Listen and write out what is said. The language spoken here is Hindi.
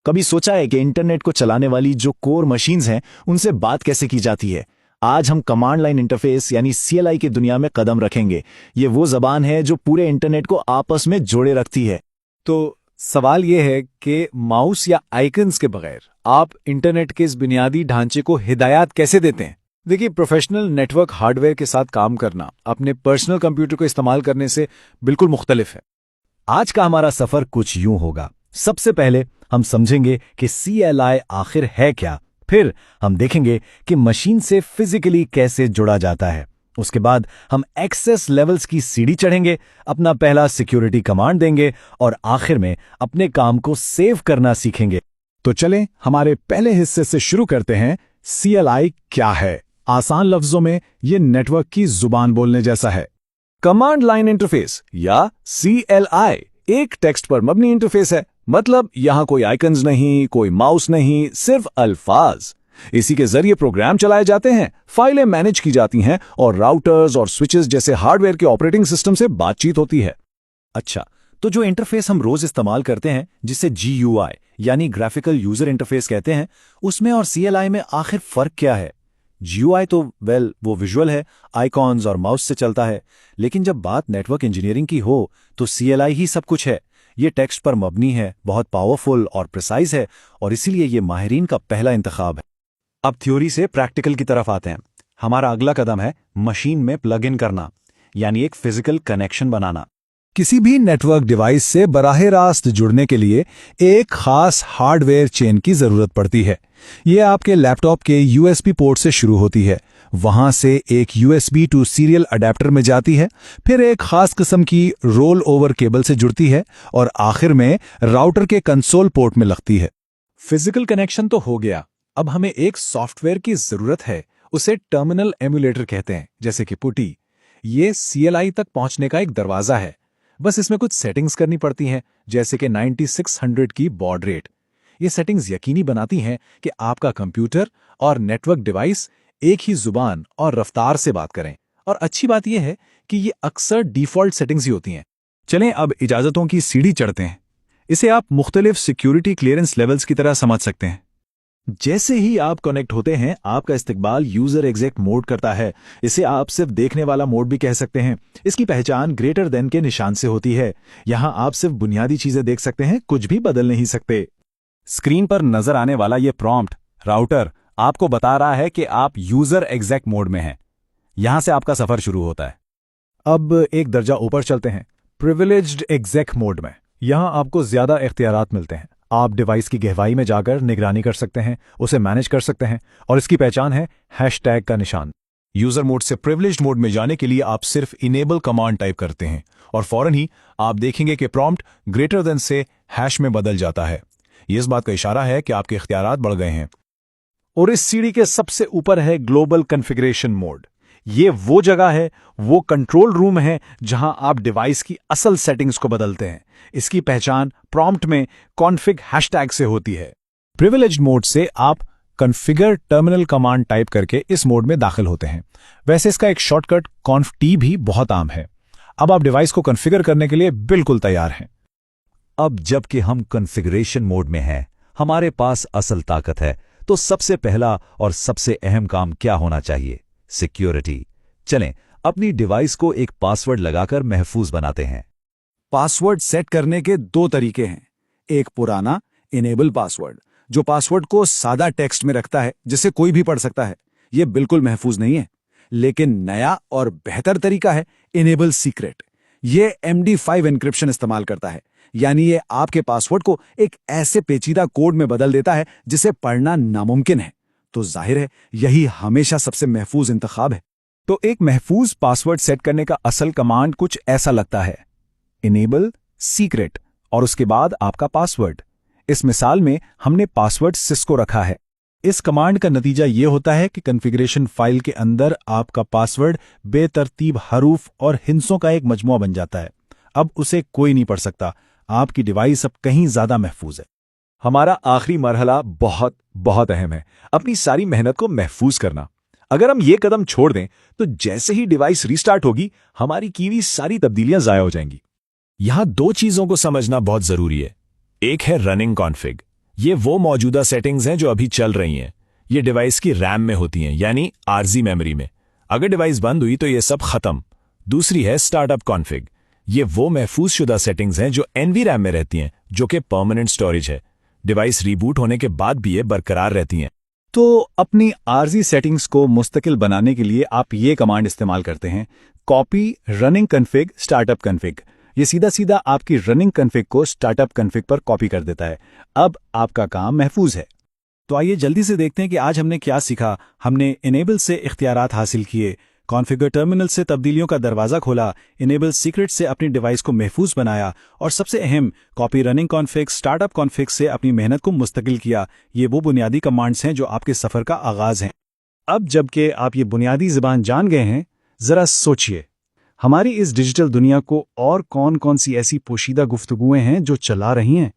कभी सोचा है कि इंटरनेट को चलाने वाली जो कोर मशीन्स हैं उनसे बात कैसे की जाती है? आज हम कमांड लाइन इंटरफेस यानी सीएलआई की दुनिया में कदम रखेंगे। ये वो जबान है जो पूरे इंटरनेट को आपस में जोड़े रखती है। तो सवाल यह है कि माउस या आइकन्स के बगैर आप इंटरनेट के इस बुनियादी ढांचे को हिदायत कैसे देते हैं? देखिए, प्रोफेशनल नेटवर्क हार्डवेयर के साथ काम करना अपने पर्सनल कंप्यूटर को इस्तेमाल करने से बिल्कुल मुख्तलिफ है। आज का हमारा सफर कुछ यूं होगा। सबसे पहले हम समझेंगे कि सीएलआई आखिर है क्या, फिर हम देखेंगे कि मशीन से फिजिकली कैसे जुड़ा जाता है। उसके बाद हम एक्सेस लेवल्स की सीढ़ी चढ़ेंगे, अपना पहला सिक्योरिटी कमांड देंगे और आखिर में अपने काम को सेव करना सीखेंगे। तो चलें हमारे पहले हिस्से से शुरू करते हैं। सीएलआई क्या है? आसान लफ्जों में ये नेटवर्क की जुबान बोलने जैसा है। कमांड लाइन इंटरफेस या सीएलआई एक टेक्स्ट पर मबनी इंटरफेस है। मतलब यहां कोई आइकन्स नहीं, कोई माउस नहीं, सिर्फ अल्फाज। इसी के जरिए प्रोग्राम चलाए जाते हैं, फाइलें मैनेज की जाती हैं और राउटर्स और स्विचेस जैसे हार्डवेयर के ऑपरेटिंग सिस्टम से बातचीत होती है। अच्छा, तो जो इंटरफेस हम रोज इस्तेमाल करते हैं, जिसे जीयूआई यानी ग्राफिकल यूजर इंटरफेस कहते हैं, उसमें और सीएलआई में आखिर फर्क क्या है? जीयूआई तो वो विजुअल है, आइकॉन्स और माउस से चलता है। लेकिन जब बात नेटवर्क इंजीनियरिंग की हो तो सीएलआई ही सब कुछ है। ये टेक्स्ट पर मबनी है, बहुत पावरफुल और प्रिसाइज है, और इसीलिए ये माहिरीन का पहला इंतखाब है। अब थ्योरी से प्रैक्टिकल की तरफ आते हैं। हमारा अगला कदम है मशीन में प्लग इन करना, यानी एक फिजिकल कनेक्शन बनाना। किसी भी नेटवर्क डिवाइस से बराह रास्त जुड़ने के लिए एक खास हार्डवेयर चेन की जरूरत पड़ती है। यह आपके लैपटॉप के यूएसबी पोर्ट से शुरू होती है, वहां से एक यूएसबी टू सीरियल अडेप्टर में जाती है, फिर एक खास किस्म की रोल ओवर केबल से जुड़ती है और आखिर में राउटर के कंसोल पोर्ट में लगती है। फिजिकल कनेक्शन तो हो गया, अब हमें एक सॉफ्टवेयर की जरूरत है। उसे टर्मिनल एमुलेटर कहते हैं, जैसे कि पुटी। ये सीएलआई तक पहुंचने का एक दरवाजा है। बस इसमें कुछ सेटिंग्स करनी पड़ती हैं, जैसे कि 9600 की बॉड रेट। ये सेटिंग्स यकीनी बनाती हैं कि आपका कंप्यूटर और नेटवर्क डिवाइस एक ही जुबान और रफ्तार से बात करें। और अच्छी बात यह है कि ये अक्सर डिफॉल्ट सेटिंग्स ही होती हैं। चलें अब इजाजतों की सीढ़ी चढ़ते हैं। इसे आप मुख्तलिफ सिक्योरिटी क्लियरेंस लेवल्स की तरह समझ सकते हैं। जैसे ही आप कनेक्ट होते हैं, आपका इस्तेकबाल यूजर एग्जैक्ट मोड करता है। इसे आप सिर्फ देखने वाला मोड भी कह सकते हैं। इसकी पहचान ग्रेटर देन के निशान से होती है। यहां आप सिर्फ बुनियादी चीजें देख सकते हैं, कुछ भी बदल नहीं सकते। स्क्रीन पर नजर आने वाला ये प्रॉम्प्ट राउटर आपको बता रहा है कि आप यूजर एग्जैक्ट मोड में हैं। यहां से आपका सफर शुरू होता है। अब एक दर्जा ऊपर चलते हैं, प्रिविलेज्ड एग्जैक मोड में। यहां आपको ज्यादा इख्तियारात मिलते हैं। आप डिवाइस की गहराई में जाकर निगरानी कर सकते हैं, उसे मैनेज कर सकते हैं, और इसकी पहचान है हैशटैग का निशान। यूजर मोड से प्रिविलेज्ड मोड में जाने के लिए आप सिर्फ इनेबल कमांड टाइप करते हैं और फौरन ही आप देखेंगे कि प्रॉम्प्ट ग्रेटर देन से हैश में बदल जाता है। ये इस बात का इशारा है कि आपके इख्तियारात बढ़ गए हैं। और इस सीढ़ी के सबसे ऊपर है ग्लोबल कॉन्फ़िगरेशन मोड। ये वो जगह है, वो कंट्रोल रूम है जहां आप डिवाइस की असल सेटिंग्स को बदलते हैं। इसकी पहचान प्रॉम्प्ट में कॉन्फ़िग हैशटैग से होती है। प्रिविलेज्ड मोड से आप कॉन्फ़िगर टर्मिनल कमांड टाइप करके इस मोड में दाखिल होते हैं। वैसे इसका एक शॉर्टकट conft भी बहुत आम है। अब आप डिवाइस को कॉन्फ़िगर करने के लिए बिल्कुल तैयार हैं। अब जबकि हम कॉन्फ़िगरेशन मोड में हैं, हमारे पास असल ताकत है, तो सबसे पहला और सबसे अहम काम क्या होना चाहिए? सिक्योरिटी। चलें अपनी डिवाइस को एक पासवर्ड लगाकर महफूज बनाते हैं। पासवर्ड सेट करने के दो तरीके हैं। एक पुराना इनेबल पासवर्ड, जो पासवर्ड को सादा टेक्स्ट में रखता है जिसे कोई भी पढ़ सकता है। यह बिल्कुल महफूज नहीं है। लेकिन नया और बेहतर तरीका है इनेबल सीक्रेट। यह MD5 एन्क्रिप्शन इस्तेमाल करता है, यानी ये आपके पासवर्ड को एक ऐसे पेचीदा कोड में बदल देता है जिसे पढ़ना नामुमकिन है। तो जाहिर है यही हमेशा सबसे महफूज इंतखाब है। तो एक महफूज पासवर्ड सेट करने का असल कमांड कुछ ऐसा लगता है, इनेबल सीक्रेट और उसके बाद आपका पासवर्ड। इस मिसाल में हमने पासवर्ड सिस्को रखा है। इस कमांड का नतीजा यह होता है कि कॉन्फ़िगरेशन फाइल के अंदर आपका पासवर्ड बेतरतीब हरूफ और हिंसों का एक मजमुआ बन जाता है। अब उसे कोई नहीं पढ़ सकता। आपकी डिवाइस अब कहीं ज्यादा महफूज है। हमारा आखिरी मरहला बहुत बहुत अहम है, अपनी सारी मेहनत को महफूज करना। अगर हम ये कदम छोड़ दें तो जैसे ही डिवाइस रीस्टार्ट होगी, हमारी की हुई सारी तब्दीलियां जाया हो जाएंगी। यहां दो चीजों को समझना बहुत जरूरी है। एक है रनिंग कॉन्फ़िग, ये वो मौजूदा सेटिंग्स हैं जो अभी चल रही हैं। ये डिवाइस की रैम में होती हैं, यानी आरजी मेमोरी में। अगर डिवाइस बंद हुई तो ये सब खत्म। दूसरी है स्टार्टअप कॉन्फ़िग। ये वो महफूज शुदा सेटिंग्स हैं जो एनवी रैम में रहती हैं, जो कि परमानेंट स्टोरेज है। डिवाइस रीबूट होने के बाद भी ये बरकरार रहती हैं। तो अपनी आरजी सेटिंग्स को मुस्तकिल बनाने के लिए आप ये कमांड इस्तेमाल करते हैं, copy running config startup config. ये सीधा सीधा आपकी रनिंग कन्फिग को स्टार्टअप कन्फिग पर कॉपी कर देता है। अब आपका काम महफूज है। तो आइए जल्दी से देखते हैं कि आज हमने क्या सीखा। हमने इनेबल से इख्तियारात हासिल किए, कॉन्फ़िगर टर्मिनल से तब्दीलियों का दरवाज़ा खोला, इनेबल सीक्रेट से अपनी डिवाइस को महफूज बनाया, और सबसे अहम copy running config startup config से अपनी मेहनत को मुस्तकिल किया। ये वो बुनियादी कमांड्स हैं जो आपके सफ़र का आगाज़ हैं। अब जबकि आप ये बुनियादी ज़बान जान गए हैं, ज़रा सोचिए, हमारी इस डिजिटल दुनिया को और कौन कौन सी ऐसी पोशीदा गुफ्तगुएं हैं जो चला रही हैं।